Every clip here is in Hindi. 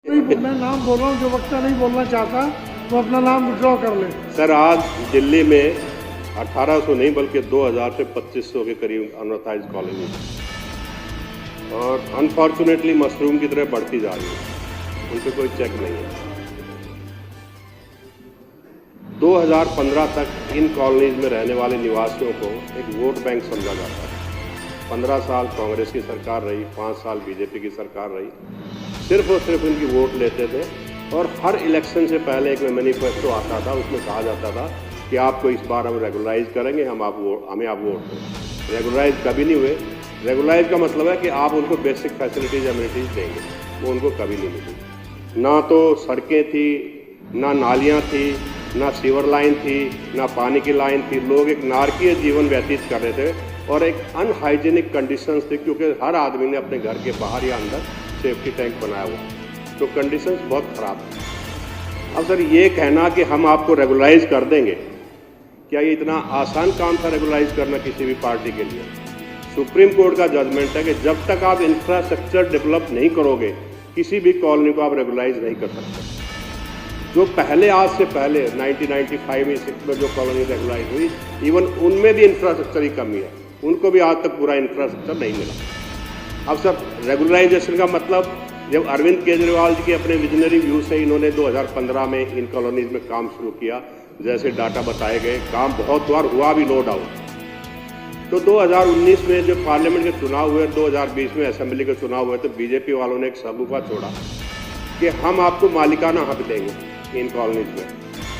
मैं नाम बोल रहा हूँ, जो वक्ता नहीं बोलना चाहता वो अपना नाम विड्रॉ कर ले। सर, आज दिल्ली में 1800 नहीं बल्कि 2000 से 2500 के करीब अनऑथराइज कॉलोनी है और अनफॉर्चुनेटली मशरूम की तरह बढ़ती जा रही है, उन पर कोई चेक नहीं है। 2015 तक इन कॉलोनीज में रहने वाले निवासियों को एक वोट बैंक समझा जाता है। 15 साल कांग्रेस की सरकार रही, 5 साल बीजेपी की सरकार रही, सिर्फ और सिर्फ उनकी वोट लेते थे और हर इलेक्शन से पहले एक मैनिफेस्टो आता था, उसमें कहा जाता था कि आपको इस बार हम रेगुलराइज करेंगे, हमें आप वोट दें। रेगुलराइज कभी नहीं हुए। रेगुलराइज का मतलब है कि आप उनको बेसिक फैसिलिटीज एमिनिटीज देंगे, वो उनको कभी नहीं मिली। ना तो सड़कें थी, ना नालियाँ थी, ना सीवर लाइन थी, ना पानी की लाइन थी। लोग एक नारकीय जीवन व्यतीत कर रहे थे और एक अनहाइजीनिक कंडीशंस थी, क्योंकि हर आदमी ने अपने घर के बाहर या अंदर सेफ्टी टैंक बनाया हुआ, तो कंडीशंस बहुत ख़राब थी। अब सर, ये कहना कि हम आपको रेगुलराइज कर देंगे, क्या ये इतना आसान काम था रेगुलराइज करना किसी भी पार्टी के लिए? सुप्रीम कोर्ट का जजमेंट है कि जब तक आप इंफ्रास्ट्रक्चर डेवलप नहीं करोगे, किसी भी कॉलोनी को आप रेगुलराइज नहीं कर सकते। जो पहले, आज से पहले 1995 में 6 में जो कॉलोनी रेगुलराइज हुई, इवन उनमें भी इंफ्रास्ट्रक्चर की कमी है, उनको भी आज तक पूरा इंफ्रास्ट्रक्चर नहीं मिला। अब सर, रेगुलराइजेशन का मतलब, जब अरविंद केजरीवाल जी के अपने विजनरी व्यू से इन्होंने 2015 में इन कॉलोनीज में काम शुरू किया, जैसे डाटा बताए गए, काम बहुत बार हुआ भी, नो डाउट। तो 2019 में जब पार्लियामेंट के चुनाव हुए, 2020 में असेंबली के चुनाव हुए, तो बीजेपी वालों ने एक शगुफा छोड़ा कि हम आपको मालिकाना हक देंगे इन कॉलोनीज में,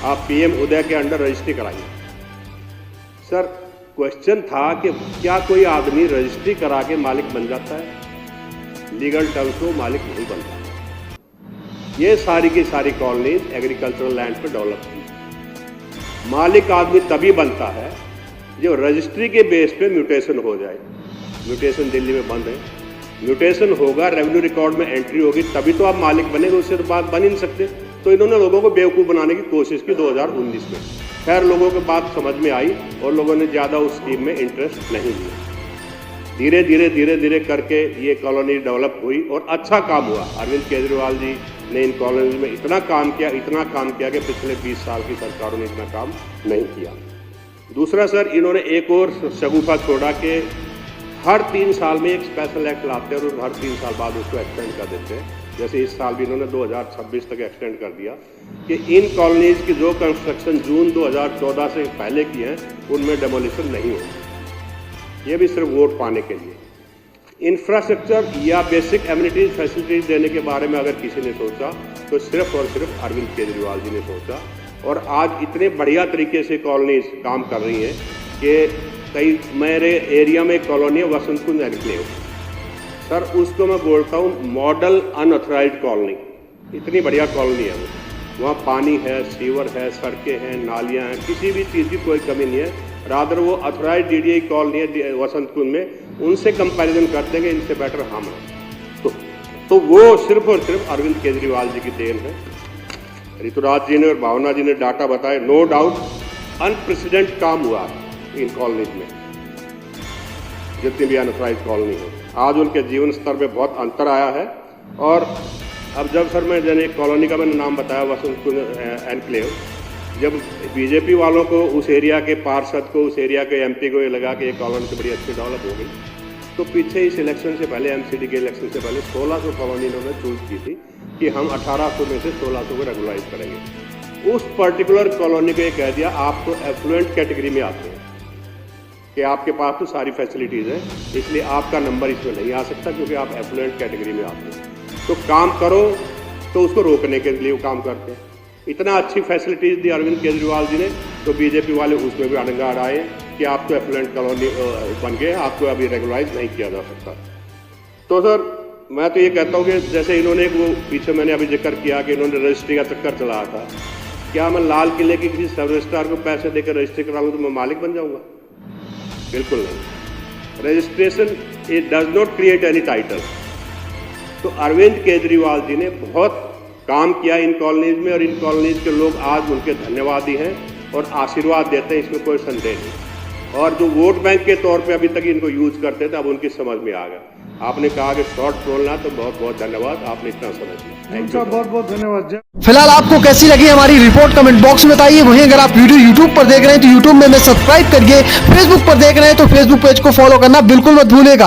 आप पीएम उदय के अंडर रजिस्ट्री कराइए। सर, क्वेश्चन था कि क्या कोई आदमी रजिस्ट्री करा के मालिक बन जाता है? लीगल टर्म्स में मालिक नहीं बनता। ये सारी की सारी कॉलोनीज एग्रीकल्चरल लैंड पे डेवलप हुई। मालिक आदमी तभी बनता है जो रजिस्ट्री के बेस पे म्यूटेशन हो जाए। म्यूटेशन दिल्ली में बंद है, म्यूटेशन होगा, रेवेन्यू रिकॉर्ड में एंट्री होगी, तभी तो आप मालिक बनेंगे, उससे तो बात बन ही नहीं सकते। तो इन्होंने लोगों को बेवकूफ़ बनाने की कोशिश की 2019 में। खैर, लोगों को बात समझ में आई और लोगों ने ज़्यादा उस स्कीम में इंटरेस्ट नहीं लिया। धीरे धीरे करके ये कॉलोनी डेवलप हुई और अच्छा काम हुआ। अरविंद केजरीवाल जी ने इन कॉलोनीज में इतना काम किया कि पिछले 20 साल की सरकारों ने इतना काम नहीं किया। दूसरा सर, इन्होंने एक और शगुफा छोड़ा कि हर 3 साल में एक स्पेशल एक्ट लाते हैं और हर 3 साल बाद उसको एक्सटेंड कर देते हैं। जैसे इस साल भी इन्होंने 2026 तक एक्सटेंड कर दिया कि इन कॉलोनीज की जो कंस्ट्रक्शन जून 2014 से पहले की हैं, उनमें डेमोलिशन नहीं होगी। ये भी सिर्फ वोट पाने के लिए। इंफ्रास्ट्रक्चर या बेसिक एमिनिटीज फैसिलिटीज देने के बारे में अगर किसी ने सोचा, तो सिर्फ और सिर्फ अरविंद केजरीवाल जी ने सोचा। और आज इतने बढ़िया तरीके से कॉलोनीज काम कर रही हैं कि मेरे एरिया में एक कॉलोनी है, वसंत कुंज एनक्लेव। सर, उसको मैं बोलता हूँ मॉडल अनऑथराइज्ड कॉलोनी। इतनी बढ़िया कॉलोनी है वो। वहाँ पानी है, सीवर है, सड़कें हैं, नालियाँ हैं, किसी भी चीज़ की कोई कमी नहीं है। रादर वो अथराइज्ड डीडीआई कॉलोनी है वसंत कुंज में, उनसे कंपैरिजन करते हैं इनसे बेटर हम हैं। तो वो सिर्फ और सिर्फ अरविंद केजरीवाल जी की देन है। ऋतुराज जी ने और भावना जी ने डाटा बताए, नो डाउट अनप्रेसिडेंट काम हुआ इन कॉलोनीज में, जितनी भी अनऑथराइज्ड कॉलोनी है। आज उनके जीवन स्तर में बहुत अंतर आया है। और अब जब सर, मैं जैसे कॉलोनी का मैंने नाम बताया, वसंत कुंज एनक्लेव, जब बीजेपी वालों को, उस एरिया के पार्षद को, उस एरिया के एमपी को ये लगा कि ये कॉलोनी तो बड़ी अच्छी डेवलप हो गई, तो पीछे इस इलेक्शन से पहले, एमसीडी के इलेक्शन से पहले 1600 कॉलोनी इन्होंने चूज की थी कि हम 1800 में से 1600 को रेगुलराइज करेंगे। उस पर्टिकुलर कॉलोनी को ये कह दिया, आप तो एफ्लुएंट कैटेगरी में आते हैं कि आपके पास तो सारी फैसिलिटीज़ हैं, इसलिए आपका नंबर इसमें नहीं आ सकता क्योंकि आप एफ्लुएंट कैटेगरी में आते हैं। तो काम करो, तो उसको रोकने के लिए वो काम करते हैं। इतना अच्छी फैसिलिटीज़ दी अरविंद केजरीवाल जी ने, तो बीजेपी वाले उसमें भी अड़ंगा अड़ाए कि आप तो एफ्लुएंट कॉलोनी बन गए, आपको अभी रेगुलराइज नहीं किया जा सकता। तो सर, मैं तो ये कहता हूँ कि जैसे इन्होंने वो पीछे मैंने अभी जिक्र किया कि इन्होंने रजिस्ट्री का चक्कर चलाया था, क्या मैं लाल किले के किसी सब रजिस्ट्रार को पैसे देकर रजिस्ट्री करा लूँ तो मैं मालिक बन जाऊँगा? बिल्कुल नहीं। Registration it does not create any title. तो अरविंद केजरीवाल जी ने बहुत काम किया इन कॉलोनीज में और इन कॉलोनीज के लोग आज उनके धन्यवादी हैं और आशीर्वाद देते हैं, इसमें कोई संदेह नहीं। और जो वोट बैंक के तौर पे अभी तक इनको यूज करते थे, अब उनकी समझ में आ गया। आपने कहा कि शॉर्ट बोलना, तो बहुत बहुत धन्यवाद, आपने इतना समय दिया। Thank you. बहुत बहुत धन्यवाद। जय फिलहाल आपको कैसी लगी हमारी रिपोर्ट कमेंट बॉक्स में बताइए। वहीं अगर आप वीडियो यूट्यूब पर देख रहे हैं तो यूट्यूब में सब्सक्राइब करिए, फेसबुक पर देख रहे हैं तो फेसबुक पेज को फॉलो करना बिल्कुल मत भूलिएगा।